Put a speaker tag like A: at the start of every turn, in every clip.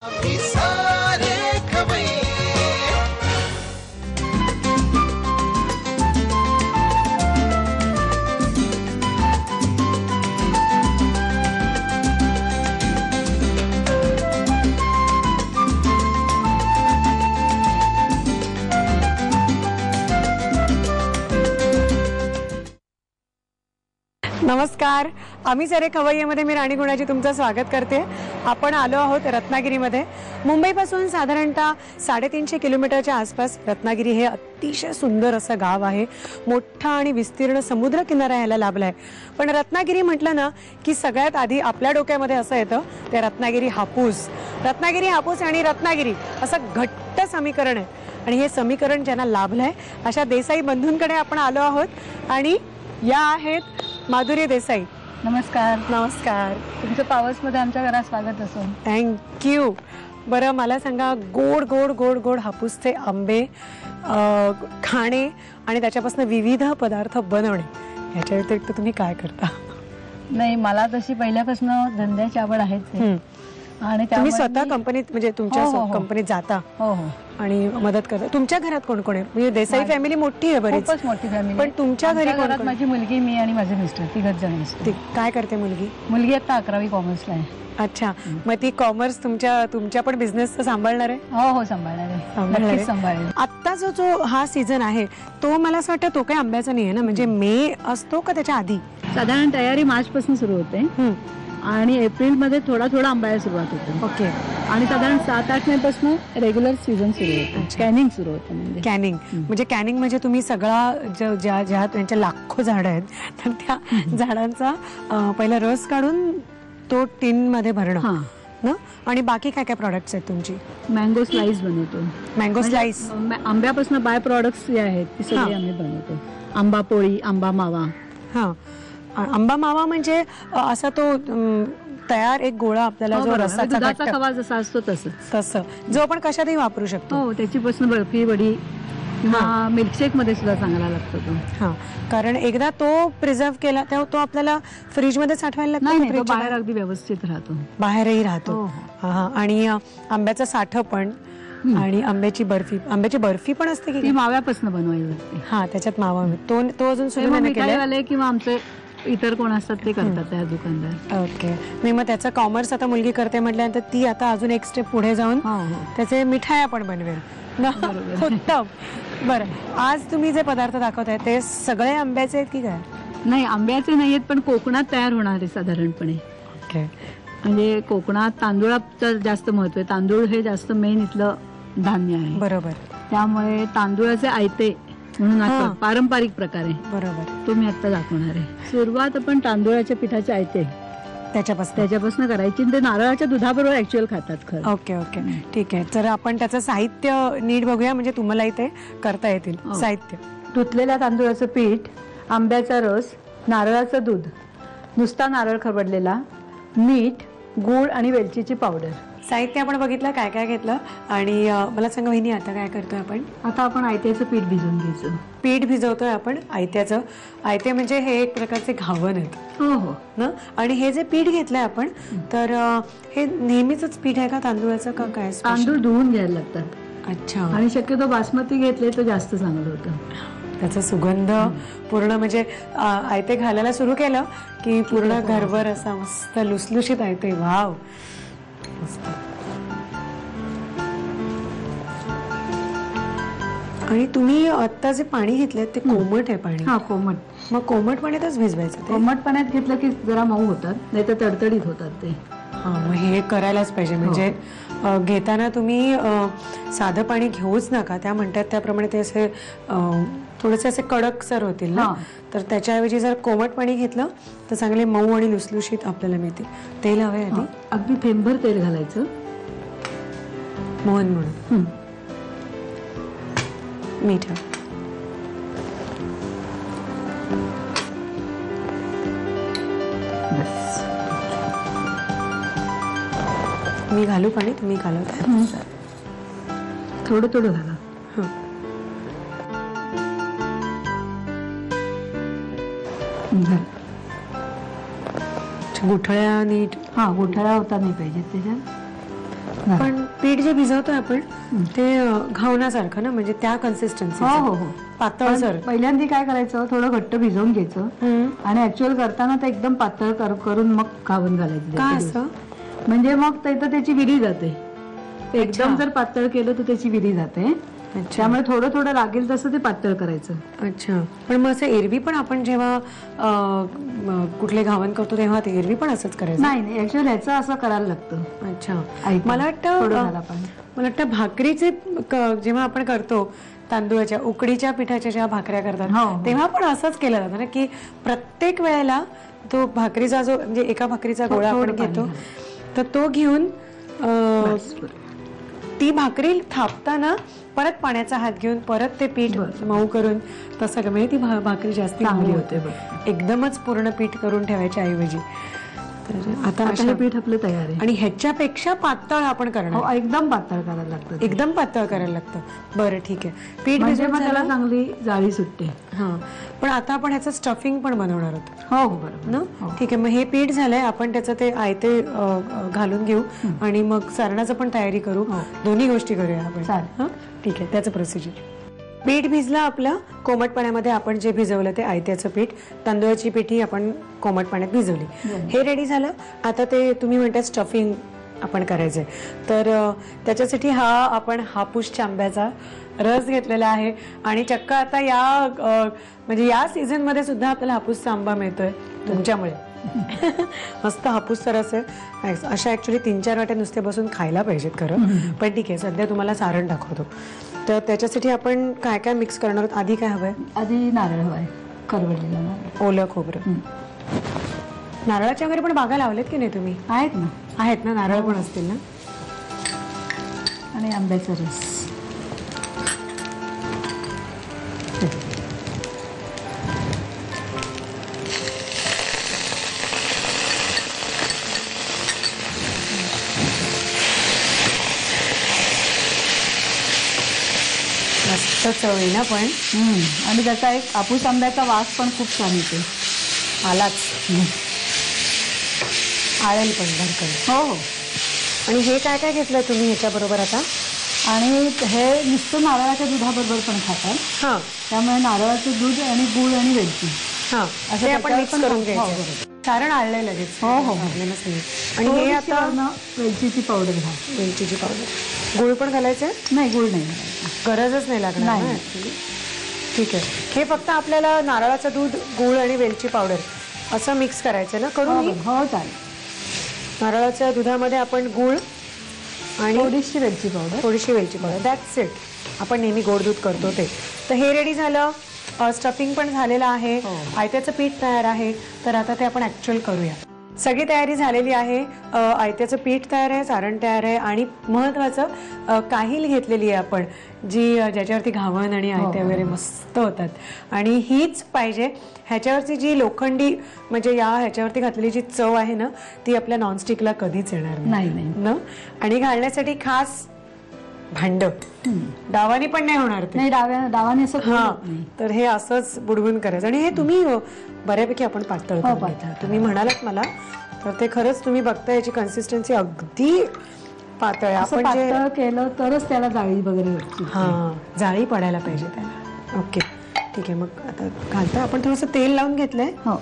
A: अभी सारे खवैये
B: नमस्कार, आम्ही सारे खवय्येमध्ये मी राणी गुणाची तुमचं स्वागत करते. आपण आलो आहोत रत्नागिरीमध्ये. मुंबईपासून साधारणतः 350 किलोमीटरच्या आसपास रत्नागिरी हे अतिशय सुंदर असं गाव आहे. मोठा आणि विस्तीर्ण समुद्र किनारा याला लाभला आहे. पण रत्नागिरी म्हटलं ना की सगळ्यात आधी आपल्या डोक्यामध्ये असं येतं ते रत्नागिरी हापूस. रत्नागिरी हापूस आणि रत्नागिरी असं घट्ट समीकरण आहे आणि हे समीकरण ज्यांना लाभलं आहे अशा देसाई बंधूंकडे आपण आलो आहोत आणि या आहेत माधुरी देसाई.
C: नमस्कार.
B: नमस्कार.
C: तुमचं पावसमध्ये आमच्या घरात स्वागत असो.
B: थँक्यू. बरं, मला सांगा, गोड गोड गोड गोड हापूसचे आंबे खाणे आणि त्याच्यापासून विविध पदार्थ बनवणे याच्या व्यतिरिक्त तुम्ही काय करता?
C: नाही, मला तशी पहिल्यापासून धंद्याची आवड आहेच आणि
B: तुम्ही स्वतः कंपनीत म्हणजे तुमच्या कंपनीत जाता
C: हो हो
B: आणि मदत करता. तुमच्या घरात कोण कोण आहे? म्हणजे देसाई फॅमिली मोठी आहे, बरीच
C: खूपच मोठी फॅमिली.
B: पण तुमच्या घरी कोण कोण?
C: माझी मुलगी, मी आणि माझे मिस्टर, तिघच जण असतो.
B: काय करते मुलगी?
C: मुलगी आता 11वी कॉमर्सला आहे.
B: अच्छा, मग ती कॉमर्स तुमच्या पण बिझनेस सांभाळणार आहे?
C: हो हो, सांभाळणार आहे, सांभाळेल.
B: आत्ताचा जो हा सीझन आहे तो मला असं वाटतं तो काही आंब्याचा नाही आहे ना, म्हणजे मे असतो का त्याच्या आधी?
C: साधारण तयारी मार्च पासून सुरू होते आणि एप्रिल मध्ये थोडा थोडा आंब्याला सुरुवात होते.
B: ओके.
C: आणि साधारण 7-8 मे पासून रेग्युलर सीझन सुरू होतं, कॅनिंग सुरू होतं. म्हणजे
B: कॅनिंग म्हणजे तुम्ही सगळा ज्या त्यांच्या लाखो झाडं आहेत तर त्या झाडांचा पहिला रस काढून तो टिन मध्ये भरणं ना. आणि बाकी काय काय प्रोडक्ट्स आहेत तुमची?
C: मँगो स्लाइस बनवतो.
B: मँगो स्लाइस
C: आंब्यापासून बाय प्रोडक्ट्स जे आहेत ते सगळे आम्ही बनवतो. आंबा पोळी, आंबा मावा.
B: हा, आंबा मावा म्हणजे असा तो तयार एक गोळा आपल्याला जो रसाचा
C: खवा जसा असतो
B: तसं जो आपण कशातही वापरू शकतो.
C: हो, त्याचीपासून बर्फी, वडी किंवा मिल्कशेक मध्ये सुद्धा चांगला लागतो तो.
B: हा, कारण एकदा तो प्रिझर्व केला तेव्हा तो आपल्याला फ्रीज मध्ये साठवायला लागतो.
C: बाहेर अगदी व्यवस्थित राहतो,
B: बाहेरही राहतो. हा, आणि आंब्याचं साठं पण आणि आंब्याची बर्फी पण असते की
C: माव्यापासून बनवायला लागते.
B: हा, त्याच्यात मावा तो अजून सुरू नाही केलाय
C: किंवा आमचे इतर कोण असतात ते करतात त्या दुकानदार.
B: ओके. मी मग त्याचं कॉमर्स आता मुलगी करते म्हटल्यानंतर ती आता अजून एक स्टेप पुढे जाऊन त्याचे मिठाया पण बनवेल. उत्तम. बरं, आज तुम्ही जे पदार्थ दाखवताय ते सगळे आंब्याचे आहेत की काय?
C: नाही, आंब्याचे नाही आहेत, पण कोकणात तयार होणारे साधारणपणे.
B: ओके.
C: म्हणजे कोकणात तांदूळाचं जास्त महत्व आहे. तांदूळ हे जास्त मेन इथलं धान्य आहे.
B: बरोबर.
C: त्यामुळे तांदूळाचे आयते म्हणून पारंपरिक प्रकारे
B: बरोबर
C: तो मी आता दाखवणार आहे. सुरुवात आपण तांदूळाच्या पिठाचे आयते त्याच्यापासून करायची. ते नारळाच्या दुधाबरोबर ऍक्च्युअल खातात खरं.
B: ओके ओके, ठीक आहे. तर आपण त्याचं साहित्य नीट बघूया, म्हणजे तुम्हाला इथे करता येतील. साहित्य:
C: धुतलेल्या तांदूळाचं पीठ, आंब्याचा रस, नारळाचं दूध, नुसता नारळ खरबडलेला, मीठ, गूळ आणि वेलचीची पावडर.
B: साहित्य आपण बघितलं काय काय घेतलं. आणि मला सांगा वहिनी, आता काय करतोय आपण?
C: आता आपण आयत्याचं पीठ भिजवून घ्यायचं.
B: पीठ भिजवतोय आपण आयत्याचं. आयते म्हणजे हे एक प्रकारचे घावन आहेत.
C: हो हो
B: ना. आणि हे जे पीठ घेतलंय आपण, तर हे नेहमीच पीठ आहे का तांदूळाचं का काय?
C: तांदूळ धुवून घ्यायला लागतात.
B: अच्छा.
C: आणि शक्यतो बासमती घेतले तर जास्त चांगलं होतं.
B: त्याचा सुगंध पूर्ण म्हणजे आयते घालायला सुरू केलं की पूर्ण घरभर असा मस्त लुसलुशीत आयते. वाव, आणि तुम्ही आता जे पाणी घेतलंय ते कोमट आहे पाणी?
C: हा, कोमट.
B: मग कोमट पाण्यातच भिजवायचं?
C: कोमट पाण्यात घेतलं की जरा मऊ होतात, नाही तर तडतडीत होतात ते.
B: हा, मग हे करायलाच पाहिजे. म्हणजे घेताना तुम्ही साधं पाणी घेऊच नका. त्या म्हणतात त्याप्रमाणे ते असे थोडेसे असे कडकसर होतील ना. तर त्याच्याऐवजी जर कोमट पाणी घेतलं तर चांगले मऊ आणि लुसलुशीत आपल्याला मिळते. तेल हवे आधी?
C: अगदी थेंबभर तेल घालायचं,
B: मोहन म्हणून. मीठ. मी घालू पाणी? तुम्ही घालवता?
C: थोडं थोडं घाला.
B: गुठळ्या नीट.
C: गुठळ्या होता नाही पाहिजेत त्याच्यात.
B: पण पीठ जे भिजवतोय आपण ते घावण्यासारखं ना, म्हणजे त्या कन्सिस्टन्सी.
C: हो
B: पातळ सर.
C: पहिल्यांदा काय करायचं, थोडं घट्ट भिजवून घ्यायचं आणि ऍक्च्युअल करताना ते एकदम पातळ करून मग घावून घालायचं.
B: का असं?
C: म्हणजे मग त्याची विरी जाते. एकदम जर पातळ केलं तर त्याची विरी जाते. त्यामुळे थोडं थोडं लागेल तसं ते पातळ करायचं.
B: अच्छा. पण मग असं एरवी पण आपण जेव्हा कुठले घावन करतो तेव्हा ते एरवी पण असंच करायचं?
C: नाही, ऍक्च्युअल ह्याचं असं करायला लागतं.
B: अच्छा. मला वाटतं भाकरीचे जेव्हा आपण करतो तांदूळाच्या उकडीच्या पिठाच्या जेव्हा भाकऱ्या करतात तेव्हा पण असंच केलं जातं ना, की प्रत्येक वेळेला तो भाकरीचा जो म्हणजे एका भाकरीचा गोळा आपण घेतो तर तो घेऊन ती भाकरी थापताना परत पाण्याचा हात घेऊन परत ते पीठ मऊ करून तसं म्हणजे ती भाकरी जास्त चांगली होते. एकदमच पूर्ण पीठ करून ठेवायच्या ऐवजी. तर आता
C: हे पीठ आपलं तयार आहे.
B: आणि ह्याच्यापेक्षा पातळ आपण करणार?
C: एकदम पातळ करायला लागतं.
B: एकदम पातळ करायला लागतं. बरं, ठीक आहे. पीठ
C: म्हणजे मग त्याला चांगली जाळी सुटते.
B: हा. पण आता आपण ह्याचं स्टफिंग पण बनवणार आहोत.
C: हो बरोबर
B: ना. ठीक आहे. मग हे पीठ झालंय, आपण त्याचं ते आयते घालून घेऊ आणि मग सारणाचं पण तयारी करू. दोन्ही गोष्टी करूया आपण. ठीक आहे. त्याचं प्रोसिजर. पीठ भिजलं आपलं कोमट पाण्यामध्ये. आपण जे भिजवलं ते आयत्याचं पीठ, तांदूळाची पिठी आपण कोमट पाण्यात भिजवली. हे रेडी झालं. आता ते तुम्ही म्हणता स्टफिंग आपण करायचंय, तर त्याच्यासाठी आपण हापूसच्या आंब्याचा रस घेतलेला आहे. आणि चक्क आता म्हणजे या सीझन मध्ये सुद्धा आपल्याला हापूसचा आंबा मिळतोय तुमच्यामुळे. मस्त हापूसचा रस आहे. अशा ऍक्च्युली 3-4 वाट्या नुसते बसून खायला पाहिजेत खरं. पण ठीक आहे, सध्या तुम्हाला सारण दाखवतो. तर त्याच्यासाठी आपण काय काय मिक्स करणार आहोत? आधी काय हवंय?
C: आधी नारळ हवाय, करवलेला नारळ,
B: ओलं खोबरं. नारळाच्या वगैरे पण बागा लावलेत की नाही तुम्ही?
C: आहेत ना.
B: आहेत ना, नारळ पण असतील ना.
C: आणि आंब्याचा रस.
B: मस्त चव ना पण.
C: आणि त्याचा एक हापूस आंब्याचा वास पण खूप छान येतो.
B: आलाच. आळेल पण भरकन.
C: हो.
B: आणि हे काय काय घेतलंय तुम्ही ह्याच्याबरोबर आता?
C: आणि हे नुसतं नारळाच्या दुधाबरोबर पण खातात.
B: हा.
C: त्यामुळे नारळाचं दूध आणि गूळ आणि वेलची
B: असं आपण मिक्स करून घ्यायचं. सारण आळलंय लगेच.
C: हो.
B: आणि हे आता
C: वेलचीची पावडर घाल.
B: वेलचीची पावडर. गुळ पण घालायचंय?
C: नाही, गुळ नाही,
B: गरजच नाही लागणार ना ऍक्च्युली. ठीक आहे. हे फक्त आपल्याला नारळाचं दूध, गुळ आणि वेलची पावडर असं मिक्स करायचं ना. करून
C: हो चालेल.
B: नारळाच्या दुधामध्ये आपण गुळ आणि
C: थोडीशी वेलची पावडर.
B: That's it. आपण नेहमी गोड दूध करतो ते. तर हे रेडी झालं. स्टफिंग पण झालेलं आहे. आयत्याचं पीठ तयार आहे. तर आता ते आपण ऍक्च्युअल करूया. सगळी तयारी झालेली आहे. आयत्याचं पीठ तयार आहे, सारण तयार आहे आणि महत्त्वाचं काहील घेतलेली आहे आपण, ज्याच्यावरती घावन आणि आयते वगैरे मस्त होतात. आणि हीच पाहिजे. ह्याच्यावरची जी लोखंडी म्हणजे ह्याच्यावरती घातलेली जी चव आहे ना, ती आपल्या नॉनस्टिकला कधीच येणार
C: नाही
B: ना. आणि घालण्यासाठी खास भांड. डावानी पण नाही होणार ते.
C: नाही, डावाने असं.
B: तर हे असंच बुडवून करायचं. आणि हे तुम्ही बऱ्यापैकी आपण पातळ तुम्ही म्हणालात मला, तर ते खरंच तुम्ही बघता याची कन्सिस्टन्सी अगदी पातळ आहे. आपण
C: पातळ केलं तरच त्याला जाळी वगैरे.
B: जाळी पडायला पाहिजे त्याला. ओके, ठीक आहे. मग आता घालता आपण थोडंसं तेल लावून घेतलंय.
C: हो.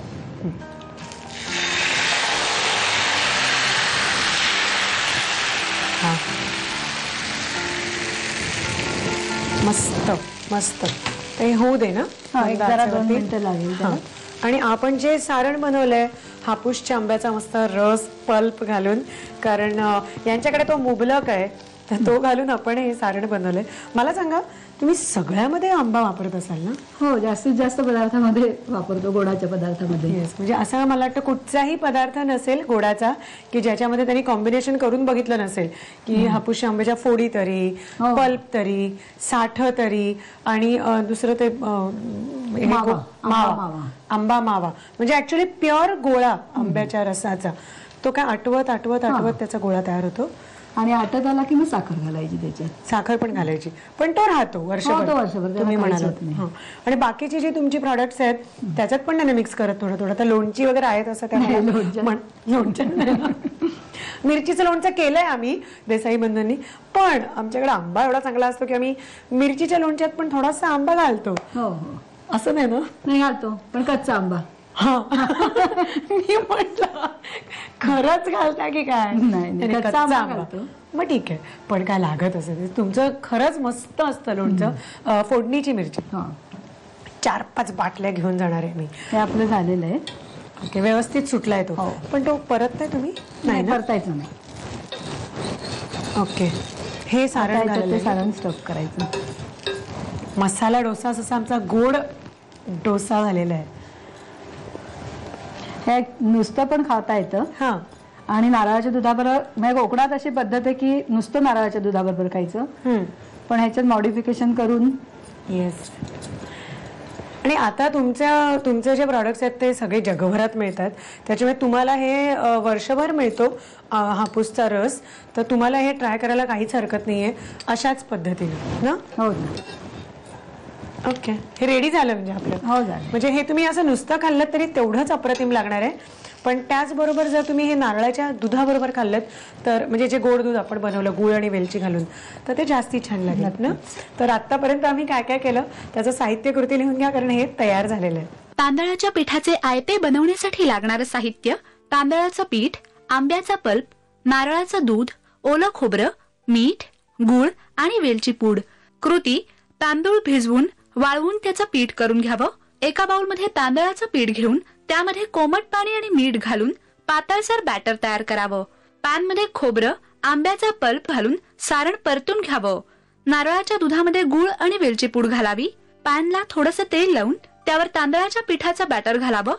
B: मस्त मस्त. ते होऊ दे ना.
C: जरा 2 मिनिटं लागेल.
B: आणि आपण जे सारण बनवलंय हापूसच्या आंब्याचा मस्त रस पल्प घालून, कारण यांच्याकडे तो मुबलक आहे, तर तो घालून आपण हे सारण बनवलंय. मला सांगा, तुम्ही सगळ्यामध्ये आंबा वापरत असाल ना?
C: हो, जास्तीत जास्त पदार्थामध्ये वापरतो, गोडाच्या पदार्थामध्ये.
B: म्हणजे असं मला वाटतं कुठचाही पदार्थ नसेल गोडाचा की ज्याच्यामध्ये त्यांनी कॉम्बिनेशन करून बघितलं नसेल की हापूसच्या आंब्याच्या फोडी तरी, पल्प तरी, साठ तरी, आणि दुसरं ते आंबा मावा, म्हणजे ऍक्च्युली प्युअर गोळा आंब्याच्या रसाचा. तो काय आठवत त्याचा गोळा तयार होतो.
C: आणि आटत आला की मग साखर घालायची त्याच्यात.
B: साखर पण घालायची, पण तो राहतो वर्षभर तुम्ही म्हणालात. आणि बाकीची जी तुमची प्रॉडक्ट्स आहेत त्याच्यात पण नाही मिक्स करत थोडं थोडं. तर लोणची वगैरे आहेत असं त्या लोणचं मिरचीचं लोणचं केलंय आम्ही देसाई बंधूंनी, पण आमच्याकडे आंबा एवढा चांगला असतो की आम्ही मिरचीच्या लोणच्यात पण थोडासा आंबा घालतो.
C: हो हो
B: असं नाही ना?
C: नाही घालतो, पण कच्चा आंबा.
B: हा मी म्हटलं खरंच घालता की काय?
C: नाही, कच्चा आंबा घालतो.
B: मग ठीक आहे, पण काय लागत असेल तुमचं खरंच मस्त असतं लोणचं. फोडणीची मिरची
C: हा
B: 4-5 बाटल्या घेऊन जाणार आहे मी.
C: हे आपलं झालेलं आहे.
B: ओके, व्यवस्थित सुटलाय तो.
C: हो.
B: पण तो परत नाही तुम्ही नाही ना?
C: परतायचं नाही.
B: ओके, हे सारण
C: आता याच्यात ते
B: घालायचं.
C: सारण स्टफ करायचं.
B: मसाला डोसा जसा आमचा गोड डोसा झालेला आहे.
C: हे नुसतं पण खाता येतं
B: हा
C: आणि नारळाच्या दुधाबरोबर, म्हणजे कोकणात अशी पद्धत आहे की नुसतं नारळाच्या दुधाबरोबर खायचं, पण ह्याच्यात मॉडिफिकेशन करून.
B: येस. आणि आता तुमचे जे प्रॉडक्ट्स आहेत ते सगळे जगभरात मिळतात, त्याच्यामुळे तुम्हाला हे वर्षभर मिळतो हापूसचा रस. तर तुम्हाला हे ट्राय करायला काहीच हरकत नाहीये अशाच पद्धतीने ना.
C: हो ना.
B: ओके, हे रेडी झालं म्हणजे आपलं.
C: हो झालं.
B: म्हणजे हे तुम्ही असं नुसतं खाल्लं तरी तेवढंच अप्रतिम लागणार आहे, पण त्याचबरोबर जर तुम्ही हे नारळाच्या दुधाबरोबर खाल्लं तर म्हणजे जे गोड दूध आपण बनवलं गूळ आणि वेलची घालून, तर ते जास्ती छान लागेल ना. तर आतापर्यंत आम्ही काय काय केलं त्याचं साहित्य कृती लिहून घ्या, कारण हे तयार झालेलं आहे.
D: तांदळाच्या पिठाचे आयते बनवण्यासाठी लागणारं साहित्य: तांदळाचं पीठ, आंब्याचा पल्प, नारळाचं दूध, ओलं खोबरं, मीठ, गूळ आणि वेलची पूड. कृती: तांदूळ भिजवून वाळवून त्याचं पीठ करून घ्यावं. एका बाउलमध्ये तांदळाचं पीठ घेऊन त्यामध्ये कोमट पाणी आणि मीठ घालून पातळसर बॅटर तयार करावं. पॅनमध्ये खोबरं, आंब्याचा पल्प घालून सारण परतून घ्यावं. नारळाच्या दुधामध्ये गूळ आणि वेलची पूड घालावी. पॅनला थोडंसं तेल लावून त्यावर तांदळाच्या पिठाचं बॅटर घालावं.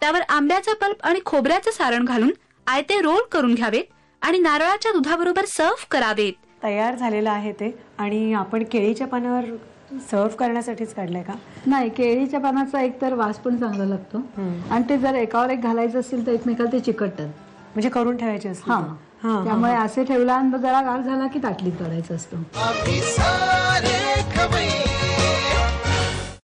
D: त्यावर आंब्याचा पल्प आणि खोबऱ्याचं सारण घालून आयते रोल करून घ्यावेत आणि नारळाच्या दुधाबरोबर सर्व्ह करावेत.
B: तयार झालेलं आहे ते. आणि आपण केळीच्या पानावर सर्व्ह करण्यासाठीच काढलंय का?
C: नाही, केळीच्या पानाचा एकतर वास पण चांगला लागतो आणि ते जर एकावर एक घालायचं असेल तर एकमेकाला ते चिकटतात.
B: म्हणजे करून ठेवायचे असते.
C: हा, त्यामुळे असे ठेवला आणि जरा गार झाला की ताटलीत काढायचं असतं.
A: आम्ही सारे खवय्ये